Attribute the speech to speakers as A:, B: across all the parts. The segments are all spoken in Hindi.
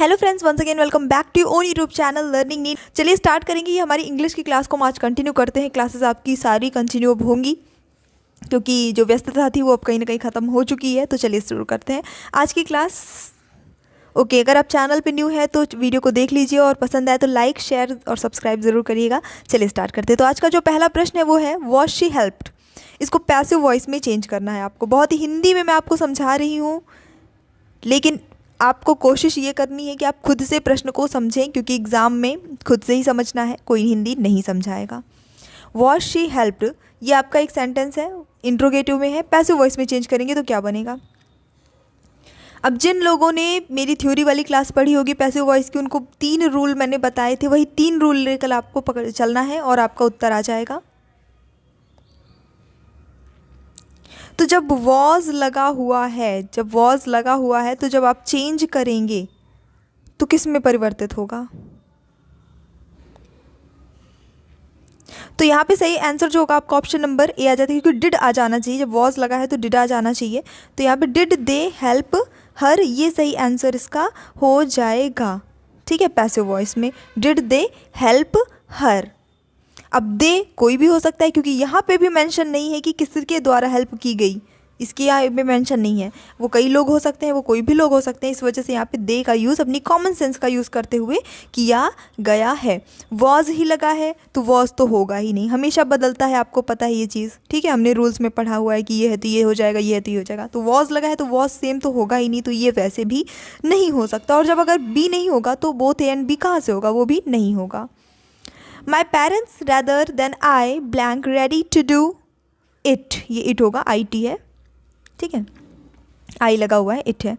A: Hello friends, once again welcome back to own YouTube channel learning need. चलिए स्टार्ट करेंगे। ये हमारी इंग्लिश की क्लास को हम आज कंटिन्यू करते हैं। क्लासेस आपकी सारी कंटिन्यू अब होंगी क्योंकि जो व्यस्तता थी वो अब कहीं ना कहीं ख़त्म हो चुकी है। तो चलिए शुरू करते हैं आज की क्लास। ओके, अगर आप चैनल पे न्यू है तो वीडियो को देख लीजिए और पसंद आए तो लाइक शेयर और सब्सक्राइब ज़रूर करिएगा। चलिए स्टार्ट करते हैं। तो आज का जो पहला प्रश्न है वो है वॉज शी हेल्प्ड। इसको पैसिव वॉइस में चेंज करना है आपको। बहुत ही हिंदी में मैं आपको समझा रही हूँ, लेकिन आपको कोशिश ये करनी है कि आप खुद से प्रश्न को समझें, क्योंकि एग्ज़ाम में खुद से ही समझना है, कोई हिंदी नहीं समझाएगा। वॉज शी हेल्प्ड ये आपका एक सेंटेंस है, इंट्रोगेटिव में है। पैसिव वॉइस में चेंज करेंगे तो क्या बनेगा। अब जिन लोगों ने मेरी थ्योरी वाली क्लास पढ़ी होगी पैसिव वॉइस की, उनको 3 रूल मैंने बताए थे, वही 3 रूल लेकर आपको पकड़ चलना है और आपका उत्तर आ जाएगा। तो जब वॉज लगा हुआ है, तो जब आप चेंज करेंगे तो किस में परिवर्तित होगा। तो यहाँ पे सही आंसर जो होगा आपका ऑप्शन नंबर ए आ जाता है, क्योंकि डिड आ जाना चाहिए। जब वॉज लगा है तो डिड आ जाना चाहिए। तो यहाँ पे डिड दे हेल्प हर, ये सही आंसर इसका हो जाएगा। ठीक है, पैसिव वॉइस में डिड दे हेल्प हर। अब दे कोई भी हो सकता है, क्योंकि यहाँ पे भी मेंशन नहीं है कि किसके द्वारा हेल्प की गई, इसकी यहाँ पे मेंशन नहीं है। वो कई लोग हो सकते हैं, वो कोई भी लोग हो सकते हैं। इस वजह से यहाँ पे दे का यूज़ अपनी कॉमन सेंस का यूज़ करते हुए किया गया है। वॉज ही लगा है तो वॉज तो होगा ही नहीं, हमेशा बदलता है, आपको पता है ये चीज़। ठीक है, हमने रूल्स में पढ़ा हुआ है कि ये है तो ये हो जाएगा, ये है तो ये हो जाएगा। तो वॉज लगा है तो वॉज सेम तो होगा ही नहीं, तो ये वैसे भी नहीं हो सकता। और जब अगर बी नहीं होगा तो बोथ ए एंड बी कहाँ से होगा, वो भी नहीं होगा। My parents rather than I blank ready to do it, ये इट होगा, आई टी है। ठीक है, आई लगा हुआ है, इट है।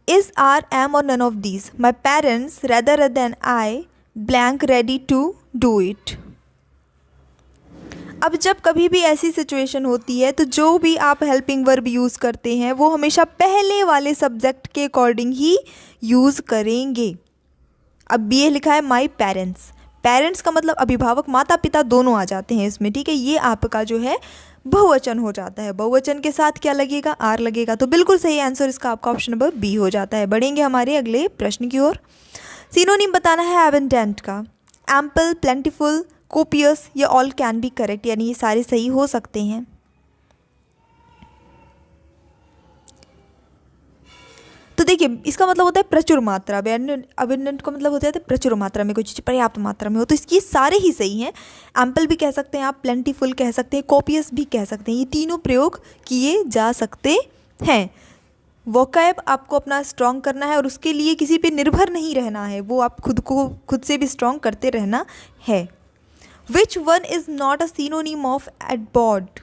A: इज आर एम और none of these. My parents rather than I blank ready to do it. अब जब कभी भी ऐसी सिचुएशन होती है तो जो भी आप हेल्पिंग वर्ब यूज़ करते हैं वो हमेशा पहले वाले सब्जेक्ट के अकॉर्डिंग ही यूज़ करेंगे। अब बी ए लिखा है माई पेरेंट्स, पेरेंट्स का मतलब अभिभावक, माता पिता दोनों आ जाते हैं इसमें। ठीक है, ये आपका जो है बहुवचन हो जाता है। बहुवचन के साथ क्या लगेगा, आर लगेगा। तो बिल्कुल सही आंसर इसका आपका ऑप्शन नंबर बी हो जाता है। बढ़ेंगे हमारे अगले प्रश्न की ओर। सिनोनिम बताना है एबंडेंट का। एम्पल, प्लेंटिफुल, कोपियस, ये ऑल कैन बी करेक्ट, यानी ये सारे सही हो सकते हैं। तो देखिए, इसका मतलब होता है प्रचुर मात्रा। अबंडेंट का मतलब होता है प्रचुर मात्रा में कोई चीज़ पर्याप्त मात्रा में हो, तो इसकी सारे ही सही हैं। एम्पल भी कह सकते हैं आप, प्लेंटीफुल कह सकते हैं, कॉपियस भी कह सकते हैं। ये तीनों प्रयोग किए जा सकते हैं। वोकैब आपको अपना स्ट्रॉन्ग करना है और उसके लिए किसी पे निर्भर नहीं रहना है, वो आप खुद से भी स्ट्रॉन्ग करते रहना है। Which one is not a synonym of abode.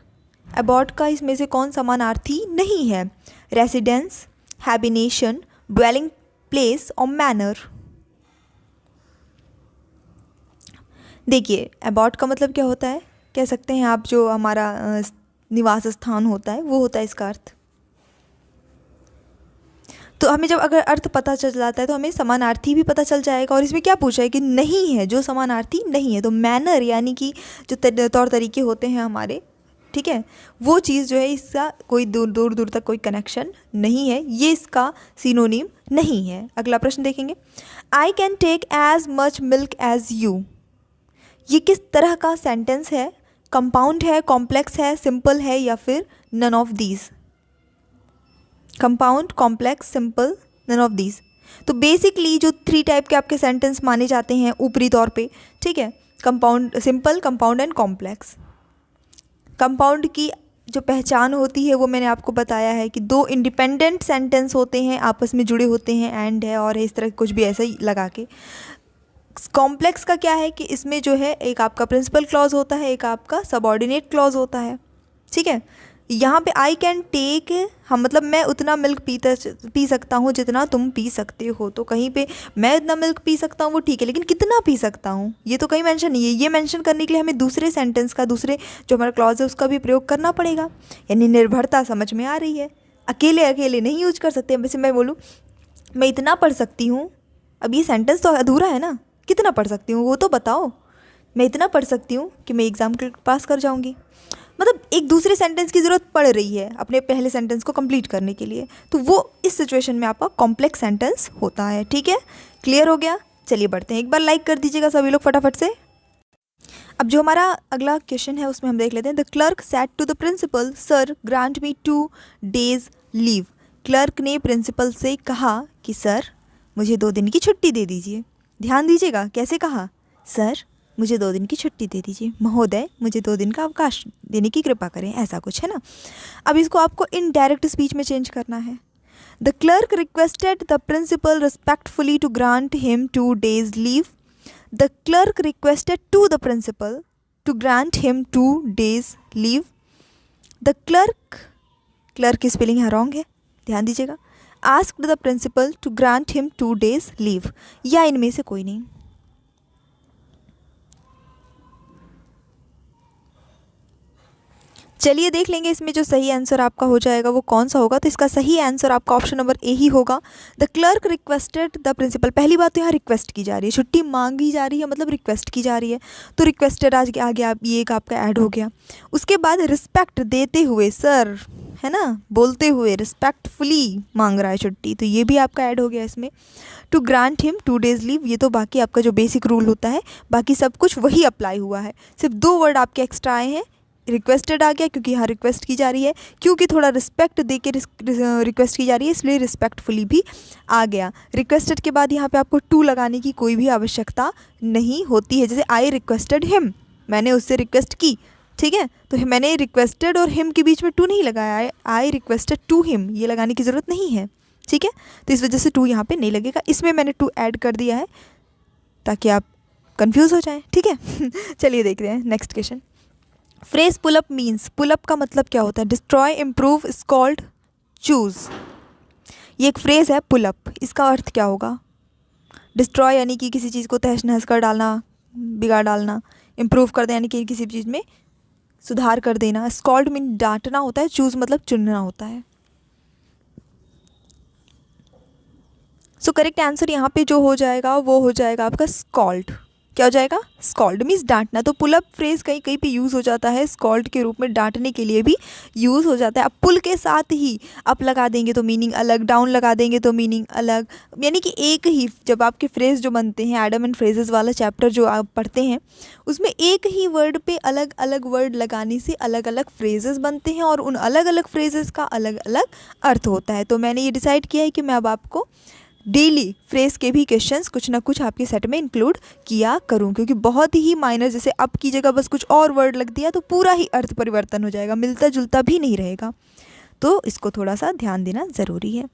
A: Abode का इसमें से कौन समानार्थी नहीं है। रेसिडेंस, हैबिनेशन, ड्वेलिंग प्लेस और मैनर। देखिए, अबाउट का मतलब क्या होता है, कह सकते हैं आप जो हमारा निवास स्थान होता है वो होता है इसका अर्थ। तो हमें जब अगर अर्थ पता चल जाता है तो हमें समानार्थी भी पता चल जाएगा। और इसमें क्या पूछा है कि नहीं है, जो समानार्थी नहीं है। तो मैनर यानी कि जो तौर तरीके होते हैं हमारे, ठीक है, वो चीज़ जो है इसका कोई दूर दूर तक कोई कनेक्शन नहीं है, ये इसका सिनोनिम नहीं है। अगला प्रश्न देखेंगे। I can take as much milk as you, ये किस तरह का सेंटेंस है। कंपाउंड है, कॉम्प्लेक्स है, सिंपल है, या फिर none of these. Compound, complex, simple, none of these. तो बेसिकली जो 3 टाइप के आपके सेंटेंस माने जाते हैं ऊपरी तौर पे, ठीक है, compound, simple, compound and complex. Compound की जो पहचान होती है वो मैंने आपको बताया है कि 2 इंडिपेंडेंट सेंटेंस होते हैं, आपस में जुड़े होते हैं, एंड है और है, इस तरह कुछ भी ऐसा ही लगा के। कॉम्प्लेक्स का क्या है कि इसमें जो है एक आपका प्रिंसिपल क्लॉज होता है, एक आपका सबऑर्डिनेट क्लॉज होता है। ठीक है, यहाँ पे आई कैन टेक, हम मतलब मैं उतना मिल्क पी सकता हूँ जितना तुम पी सकते हो। तो कहीं पे मैं इतना मिल्क पी सकता हूँ वो ठीक है, लेकिन कितना पी सकता हूँ ये तो कहीं मेंशन नहीं है। ये मेंशन करने के लिए हमें दूसरे सेंटेंस का, दूसरे जो हमारा क्लॉज है उसका भी प्रयोग करना पड़ेगा। यानी निर्भरता समझ में आ रही है, अकेले अकेले नहीं यूज कर सकते। वैसे मैं बोलूँ मैं इतना पढ़ सकती हूँ, अब ये सेंटेंस तो अधूरा है ना, कितना पढ़ सकती हूँ वो तो बताओ। मैं इतना पढ़ सकती हूँ कि मैं एग्ज़ाम पास कर जाऊँगी, मतलब एक दूसरे सेंटेंस की ज़रूरत पड़ रही है अपने पहले सेंटेंस को कंप्लीट करने के लिए, तो वो इस सिचुएशन में आपका कॉम्प्लेक्स सेंटेंस होता है। ठीक है, क्लियर हो गया? चलिए बढ़ते हैं, एक बार लाइक कर दीजिएगा सभी लोग फटाफट से। अब जो हमारा अगला क्वेश्चन है उसमें हम देख लेते हैं। The clerk said to the principal, sir grant me 2 days leave. Clerk ने प्रिंसिपल से कहा कि सर मुझे 2 दिन की छुट्टी दे दीजिए। ध्यान दीजिएगा कैसे कहा, सर मुझे 2 दिन की छुट्टी दे दीजिए, महोदय मुझे 2 दिन का अवकाश देने की कृपा करें, ऐसा कुछ है ना। अब इसको आपको इनडायरेक्ट स्पीच में चेंज करना है। The clerk requested the principal respectfully to grant him 2 days leave. The clerk requested to the principal to grant him 2 days leave. The clerk की स्पेलिंग यहाँ रॉन्ग है, ध्यान दीजिएगा। Asked the principal to grant him 2 days leave, या इनमें से कोई नहीं। चलिए देख लेंगे इसमें जो सही आंसर आपका हो जाएगा वो कौन सा होगा। तो इसका सही आंसर आपका ऑप्शन नंबर ए ही होगा। The clerk requested the principal, पहली बात तो यहाँ रिक्वेस्ट की जा रही है, छुट्टी मांगी जा रही है मतलब रिक्वेस्ट की जा रही है, तो रिक्वेस्टेड आज आगे आप ये एक आपका ऐड हो गया। उसके बाद रिस्पेक्ट देते हुए, सर है ना, बोलते हुए रिस्पेक्टफुली मांग रहा है छुट्टी, तो ये भी आपका ऐड हो गया इसमें। To grant him 2 days leave, ये तो बाकी आपका जो बेसिक रूल होता है बाकी सब कुछ वही अप्लाई हुआ है, सिर्फ 2 वर्ड आपके एक्स्ट्रा आए हैं। रिक्वेस्टेड आ गया क्योंकि यहाँ रिक्वेस्ट की जा रही है, क्योंकि थोड़ा रिस्पेक्ट दे के रिक्वेस्ट की जा रही है इसलिए रिस्पेक्टफुली भी आ गया। रिक्वेस्टेड के बाद यहाँ पे आपको टू लगाने की कोई भी आवश्यकता नहीं होती है। जैसे आई रिक्वेस्टेड हिम, मैंने उससे रिक्वेस्ट की, ठीक है, तो मैंने रिक्वेस्टेड और हिम के बीच में टू नहीं लगाया, आई रिक्वेस्टेड टू हिम, ये लगाने की ज़रूरत नहीं है, ठीक है। तो इस वजह से टू यहाँ पे नहीं लगेगा, इसमें मैंने टू ऐड कर दिया है ताकि आप कंफ्यूज हो जाएं, ठीक है। चलिए देखते हैं next question. Phrase pull up means, pull up का मतलब क्या होता है? Destroy, improve, scold, choose. ये एक फ्रेज़ है पुलअप, इसका अर्थ क्या होगा? डिस्ट्रॉय यानी कि किसी चीज़ को तहस नहस कर डालना, बिगाड़ डालना। इम्प्रूव कर देना यानी कि किसी चीज़ में सुधार कर देना। स्कॉल्ड मीन डांटना होता है। चूज़ मतलब चुनना होता है। सो करेक्ट आंसर यहाँ पे जो हो जाएगा वो हो जाएगा आपका स्कॉल्ड। क्या हो जाएगा? स्कॉल्ड मीन्स डांटना। तो पुल अप फ्रेज कहीं कहीं पे यूज़ हो जाता है स्कॉल्ड के रूप में, डांटने के लिए भी यूज़ हो जाता है। अब पुल के साथ ही अप लगा देंगे तो मीनिंग अलग, डाउन लगा देंगे तो मीनिंग अलग, यानी कि एक ही, जब आपके फ्रेज जो बनते हैं, एडम एंड फ्रेजेस वाला चैप्टर जो आप पढ़ते हैं उसमें एक ही वर्ड पे अलग अलग वर्ड लगाने से अलग अलग फ्रेजेस बनते हैं और उन अलग अलग फ्रेजेस का अलग अलग अर्थ होता है। तो मैंने ये डिसाइड किया है कि मैं अब आपको डेली फ्रेज के भी क्वेश्चंस कुछ ना कुछ आपके सेट में इंक्लूड किया करूं, क्योंकि बहुत ही माइनर, जैसे अप की जगह बस कुछ और वर्ड लग दिया तो पूरा ही अर्थ परिवर्तन हो जाएगा, मिलता जुलता भी नहीं रहेगा। तो इसको थोड़ा सा ध्यान देना ज़रूरी है।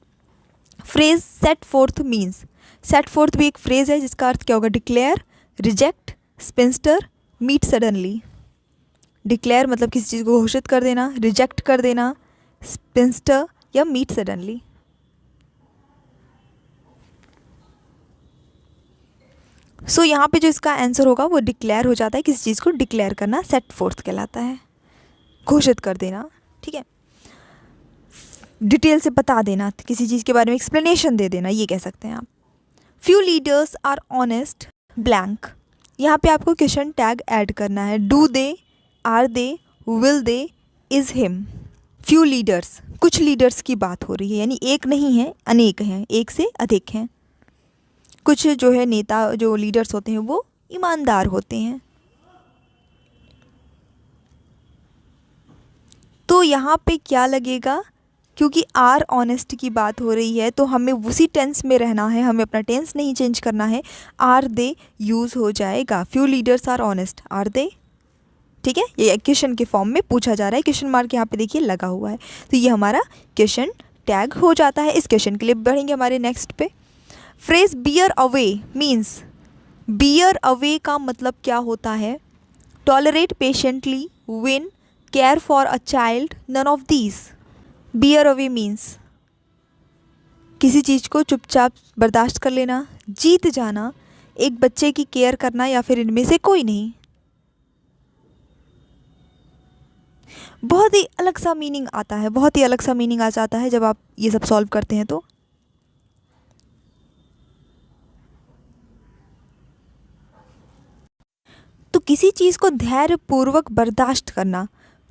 A: Phrase set forth means, set forth भी एक फ्रेज है जिसका अर्थ क्या होगा? Declare, reject, spinster, meet suddenly. Declare मतलब किसी चीज़ को घोषित कर देना, रिजेक्ट कर देना, स्पिंस्टर या मीट सडनली। सो यहाँ पे जो इसका आंसर होगा वो डिक्लेयर हो जाता है। किसी चीज़ को डिक्लेयर करना सेट फोर्थ कहलाता है, घोषित कर देना, ठीक है। डिटेल से बता देना, किसी चीज़ के बारे में एक्सप्लेनेशन दे देना, ये कह सकते हैं आप। Few leaders are honest blank. यहाँ पे आपको क्वेश्चन टैग ऐड करना है। Do they, are they, will they, is him. Few leaders, कुछ लीडर्स की बात हो रही है, यानी एक नहीं है, अनेक हैं, एक से अधिक हैं। कुछ जो है नेता, जो लीडर्स होते हैं वो ईमानदार होते हैं। तो यहाँ पे क्या लगेगा? क्योंकि आर ऑनेस्ट की बात हो रही है तो हमें उसी टेंस में रहना है, हमें अपना टेंस नहीं चेंज करना है। आर दे यूज़ हो जाएगा। Few leaders are honest, are they, ठीक है। ये क्वेश्चन के फॉर्म में पूछा जा रहा है, क्वेश्चन मार्क यहाँ पे देखिए लगा हुआ है, तो ये हमारा क्वेश्चन टैग हो जाता है। इस क्वेश्चन के लिए बढ़ेंगे हमारे नेक्स्ट पे। Phrase bear away means, bear away का मतलब क्या होता है? Tolerate patiently, win, care for a child, none of these. Bear away means किसी चीज़ को चुपचाप बर्दाश्त कर लेना, जीत जाना, एक बच्चे की केयर करना, या फिर इनमें से कोई नहीं। बहुत ही अलग सा मीनिंग आता है, बहुत ही अलग सा मीनिंग आ जाता है जब आप ये सब सॉल्व करते हैं। तो किसी चीज़ को धैर्यपूर्वक बर्दाश्त करना,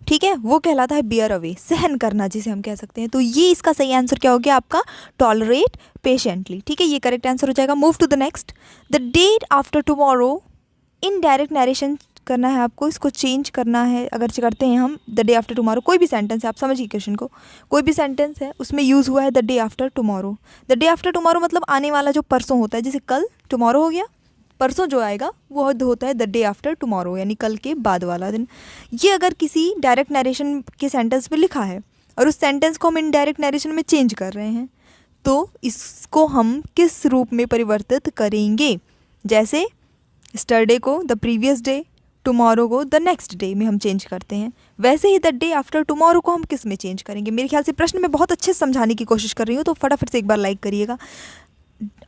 A: ठीक है, वो कहलाता है बियर अवे, सहन करना जिसे हम कह सकते हैं। तो ये इसका सही आंसर क्या हो गया आपका, टॉलरेट पेशेंटली। ठीक है, ये करेक्ट आंसर हो जाएगा। Move to the next, the date after tomorrow. Indirect narration करना है आपको, इसको चेंज करना है। अगर करते हैं हम द डे आफ्टर टुमारो, कोई भी सेंटेंस है, आप समझिए क्वेश्चन को, कोई भी सेंटेंस है उसमें यूज़ हुआ है the day after tomorrow. The day after tomorrow मतलब आने वाला जो परसों होता है, जैसे कल टुमारो हो गया, परसों जो आएगा वो होता है द डे आफ्टर टुमारो, यानी कल के बाद वाला दिन। ये अगर किसी डायरेक्ट नरेशन के सेंटेंस में लिखा है और उस सेंटेंस को हम इनडायरेक्ट नरेशन में चेंज कर रहे हैं, तो इसको हम किस रूप में परिवर्तित करेंगे। जैसे स्टरडे को द प्रीवियस डे, टुमारो को द नेक्स्ट डे में हम चेंज करते हैं, वैसे ही द डे आफ्टर टुमारो को हम किस में चेंज करेंगे। मेरे ख्याल से प्रश्न में बहुत अच्छे से समझाने की कोशिश कर रही हूँ, तो फटाफट से एक बार लाइक करिएगा।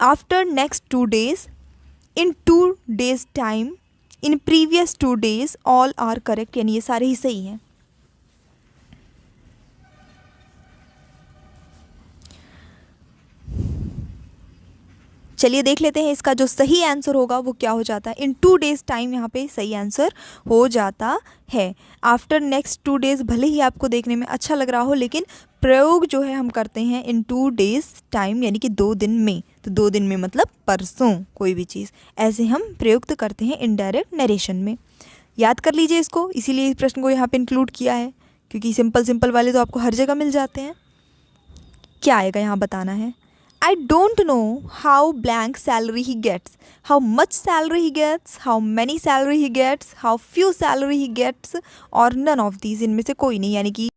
A: After next 2 days, in 2 days time, in previous 2 days, all are correct, यानी ये सारे ही सही हैं। चलिए देख लेते हैं इसका जो सही आंसर होगा वो क्या हो जाता है। इन 2 days टाइम यहाँ पे सही आंसर हो जाता है। आफ्टर नेक्स्ट 2 days भले ही आपको देखने में अच्छा लग रहा हो, लेकिन प्रयोग जो है हम करते हैं इन 2 days टाइम, यानी कि 2 दिन में। तो 2 दिन में मतलब परसों कोई भी चीज़, ऐसे हम प्रयुक्त करते हैं इनडायरेक्ट नरेशन में। याद कर लीजिए इसको, इसीलिए इस प्रश्न को यहाँ पे इंक्लूड किया है, क्योंकि सिंपल वाले तो आपको हर जगह मिल जाते हैं। क्या आएगा यहाँ बताना है। I don't know how blank salary he gets, how much salary he gets, how many salary he gets, how few salary he gets, और none of these, इनमें से कोई नहीं, यानी कि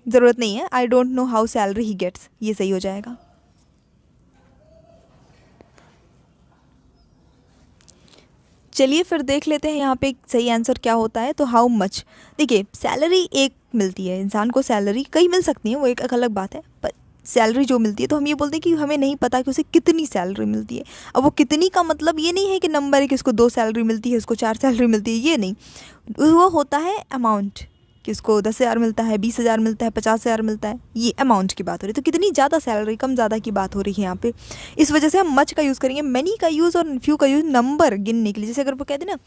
A: ज़रूरत नहीं है। I don't know how salary he gets, ये सही हो जाएगा। चलिए फिर देख लेते हैं यहाँ पे सही आंसर क्या होता है। तो हाउ मच, देखिए सैलरी एक मिलती है इंसान को, सैलरी कई मिल सकती है, वो एक अलग बात है, पर सैलरी जो मिलती है तो हम ये बोलते हैं कि हमें नहीं पता कि उसे कितनी सैलरी मिलती है। अब वो कितनी का मतलब ये नहीं है कि नंबर है कि उसको 2 सैलरी मिलती है, उसको 4 सैलरी मिलती है, ये नहीं। वो होता है अमाउंट, कि उसको 10,000 मिलता है, 20,000 मिलता है, 50,000 मिलता है, ये अमाउंट की बात हो रही है। तो कितनी ज़्यादा सैलरी, कम ज़्यादा की बात हो रही है यहाँ पे। इस वजह से हम मच का यूज़ करेंगे। मैनी का यूज़ और फ्यू का यूज़ नंबर गिनने के लिए, जैसे अगर वो कहते ना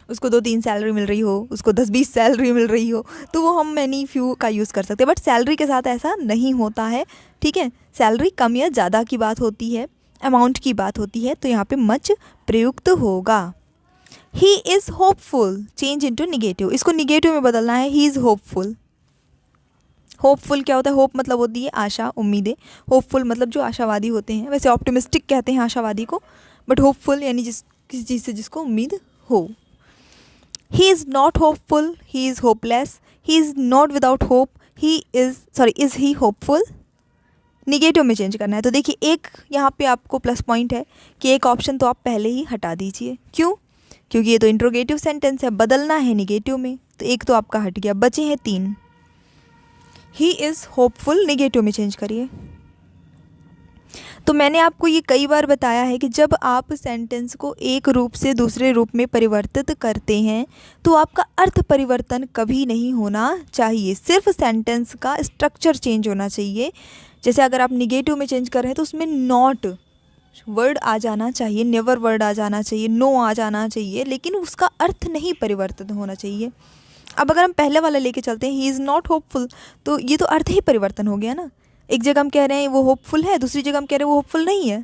A: उसको 2-3 सैलरी मिल रही हो, उसको 10-20 सैलरी मिल रही हो, तो वो हम मैनी फ्यू का यूज़ कर सकते हैं। बट सैलरी के साथ ऐसा नहीं होता है, ठीक है। सैलरी कम या ज़्यादा की बात होती है, अमाउंट की बात होती है, तो यहाँ पे मच प्रयुक्त होगा। He is hopeful, change into negative, इसको निगेटिव में बदलना है। He is hopeful. होपफुल क्या होता है, होप मतलब होती है आशा, उम्मीदें। होपफुल मतलब जो आशावादी होते हैं, वैसे ऑप्टिमिस्टिक कहते हैं आशावादी को, बट होपफुल यानी किसी चीज़ से जिसको उम्मीद हो। He is not hopeful, he is hopeless, he is not without hope, is he hopeful. Negative में चेंज करना है। तो देखिए एक यहाँ पे आपको प्लस पॉइंट है कि एक ऑप्शन तो आप पहले ही हटा दीजिए। क्यों? क्योंकि ये तो इंट्रोगेटिव सेंटेंस है, बदलना है निगेटिव में, तो एक तो आपका हट गया, बचे हैं 3। ही इज़ होपफुल निगेटिव में चेंज करिए। तो मैंने आपको ये कई बार बताया है कि जब आप सेंटेंस को एक रूप से दूसरे रूप में परिवर्तित करते हैं तो आपका अर्थ परिवर्तन कभी नहीं होना चाहिए, सिर्फ सेंटेंस का स्ट्रक्चर चेंज होना चाहिए। जैसे अगर आप निगेटिव में चेंज कर रहे हैं तो उसमें नॉट वर्ड आ जाना चाहिए, नेवर वर्ड आ जाना चाहिए, नो आ जाना चाहिए, लेकिन उसका अर्थ नहीं परिवर्तित होना चाहिए। अब अगर हम पहले वाला लेके चलते हैं, ही इज़ नॉट होपफुल, तो ये तो अर्थ ही परिवर्तन हो गया ना। एक जगह हम कह रहे हैं वो होपफुल है, दूसरी जगह हम कह रहे हैं वो होपफुल नहीं है।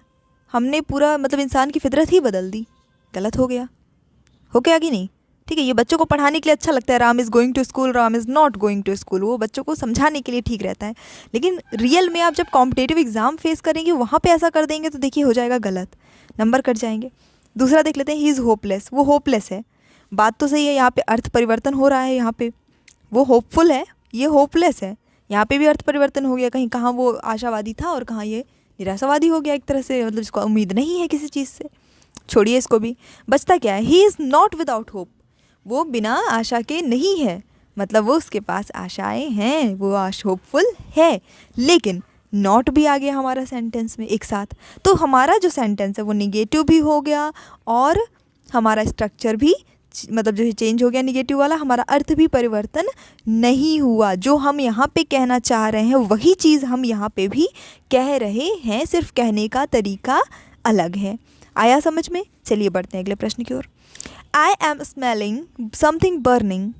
A: हमने पूरा मतलब इंसान की फितरत ही बदल दी, गलत हो गया कि नहीं। ठीक है, ये बच्चों को पढ़ाने के लिए अच्छा लगता है, Ram is going to school, Ram is not going to school, वो बच्चों को समझाने के लिए ठीक रहता है। लेकिन रियल में आप जब कॉम्पिटेटिव एग्जाम फेस करेंगे वहाँ पे ऐसा कर देंगे तो देखिए हो जाएगा गलत, नंबर कट जाएंगे। दूसरा देख लेते हैं, ही इज़ होपलेस, वो होपलेस है, बात तो सही है, यहाँ पे अर्थ परिवर्तन हो रहा है। यहाँ पे वो होपफुल है, ये होपलेस है, यहाँ पे भी अर्थ परिवर्तन हो गया, कहीं कहाँ वो आशावादी था और कहाँ ये निराशावादी हो गया एक तरह से, मतलब इसको उम्मीद नहीं है किसी चीज़ से। छोड़िए इसको भी, बचता क्या है, he is not without hope, वो बिना आशा के नहीं है, मतलब वो उसके पास आशाएं हैं, वो होपफुल है। लेकिन नॉट भी आ गया हमारा सेंटेंस में एक साथ, तो हमारा जो सेंटेंस है वो निगेटिव भी हो गया और हमारा स्ट्रक्चर भी मतलब जो चेंज हो गया निगेटिव वाला, हमारा अर्थ भी परिवर्तन नहीं हुआ। जो हम यहाँ पे कहना चाह रहे हैं वही चीज़ हम यहाँ पे भी कह रहे हैं, सिर्फ कहने का तरीका अलग है। आया समझ में? चलिए बढ़ते हैं अगले प्रश्न की ओर। I am smelling something burning,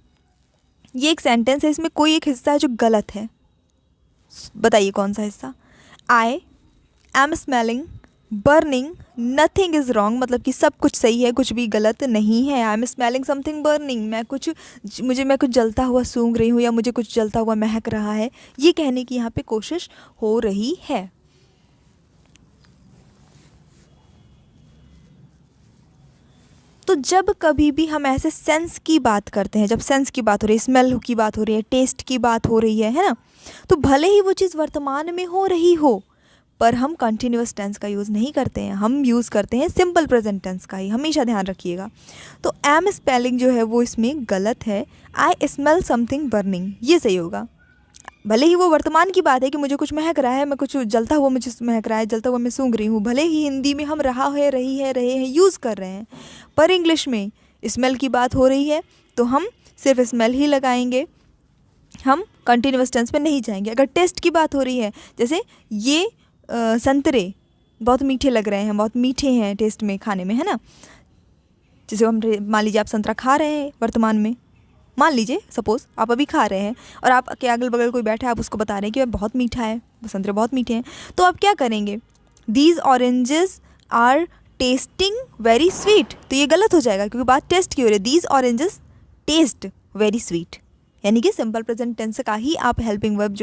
A: ये एक सेंटेंस है, इसमें कोई एक हिस्सा है जो गलत है, बताइए कौन सा हिस्सा। आई am smelling burning nothing is wrong, मतलब कि सब कुछ सही है, कुछ भी गलत नहीं है। आई एम स्मेलिंग समथिंग बर्निंग, मैं कुछ जलता हुआ सूंघ रही हूँ या मुझे कुछ जलता हुआ महक रहा है, ये कहने की यहाँ पे कोशिश हो रही है। तो जब कभी भी हम ऐसे सेंस की बात करते हैं, जब सेंस की बात हो रही है, स्मेल की बात हो रही है, टेस्ट की बात हो रही है ना, तो भले ही वो चीज़ वर्तमान में हो रही हो, पर हम कंटिन्यूअस टेंस का यूज़ नहीं करते हैं, हम यूज़ करते हैं सिंपल प्रेजेंट टेंस का ही, हमेशा ध्यान रखिएगा। तो एम स्पेलिंग जो है वो इसमें गलत है। आई स्मेल समथिंग बर्निंग, ये सही होगा। भले ही वो वर्तमान की बात है कि मुझे कुछ महक रहा है, मैं कुछ जलता हुआ मुझे महक रहा है, जलता हुआ मैं सूंघ रही हूँ, भले ही हिंदी में हम रहा है, रही है, रहे हैं यूज़ कर रहे हैं, पर इंग्लिश में स्मेल की बात हो रही है तो हम सिर्फ स्मेल ही लगाएंगे, हम कंटिन्यूअस टेंस में नहीं जाएंगे। अगर टेस्ट की बात हो रही है, जैसे ये संतरे बहुत मीठे लग रहे हैं, बहुत मीठे हैं टेस्ट में, खाने में, है ना। जैसे हम मान लीजिए आप संतरा खा रहे हैं वर्तमान में, मान लीजिए सपोज़ आप अभी खा रहे हैं और आपके अगल बगल कोई बैठा है, आप उसको बता रहे हैं कि बहुत मीठा है, संतरे बहुत मीठे हैं, तो आप क्या करेंगे, these oranges are tasting very sweet, तो ये गलत हो जाएगा क्योंकि बात टेस्ट की हो रही है। These oranges taste very sweet, यानी कि सिंपल प्रेजेंट टेंस का ही आप हेल्पिंग वर्ब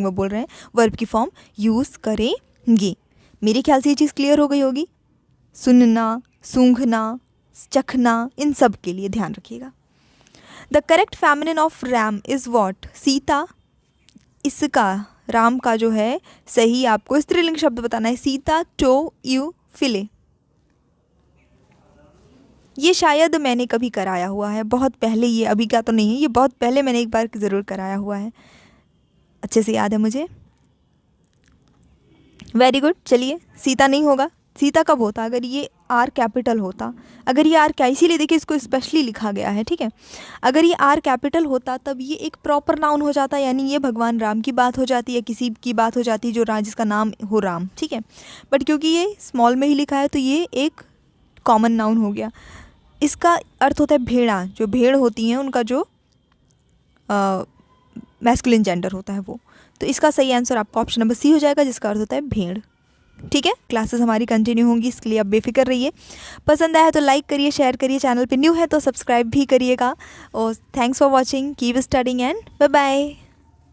A: बोल रहे हैं, वर्ब की फॉर्म यूज़ करेंगे। मेरे ख्याल से ये चीज़ क्लियर हो गई होगी। सुनना, सूंघना, चखना, इन सब के लिए ध्यान रखिएगा। The correct feminine of RAM is what, Sita. इसका, राम का जो है सही आपको स्त्रीलिंग शब्द बताना है, सीता टो यू फिले। ये शायद मैंने कभी कराया हुआ है, बहुत पहले, ये अभी का तो नहीं है, ये बहुत पहले मैंने एक बार ज़रूर कराया हुआ है, अच्छे से याद है मुझे। Very good. चलिए, सीता नहीं होगा, सीता कब होता, अगर ये आर कैपिटल होता, अगर ये आर क्या, इसीलिए देखिए इसको स्पेशली लिखा गया है, ठीक है। अगर ये आर कैपिटल होता तब ये एक प्रॉपर नाउन हो जाता, यानी ये भगवान राम की बात हो जाती है, किसी की बात हो जाती जो जिसका नाम हो राम, ठीक है। बट क्योंकि ये स्मॉल में ही लिखा है तो ये एक कॉमन नाउन हो गया। इसका अर्थ होता है भेड़ा, जो भेड़ होती हैं उनका जो मैस्कुलिन जेंडर होता है वो। तो इसका सही आंसर आपका ऑप्शन नंबर सी हो जाएगा, जिसका अर्थ होता है भेड़। ठीक है, क्लासेस हमारी कंटिन्यू होंगी, इसके लिए आप बेफिक्र रहिए। पसंद आया तो लाइक करिए, शेयर करिए, चैनल पे न्यू है तो सब्सक्राइब भी करिएगा। और thanks for watching, keep studying and bye bye.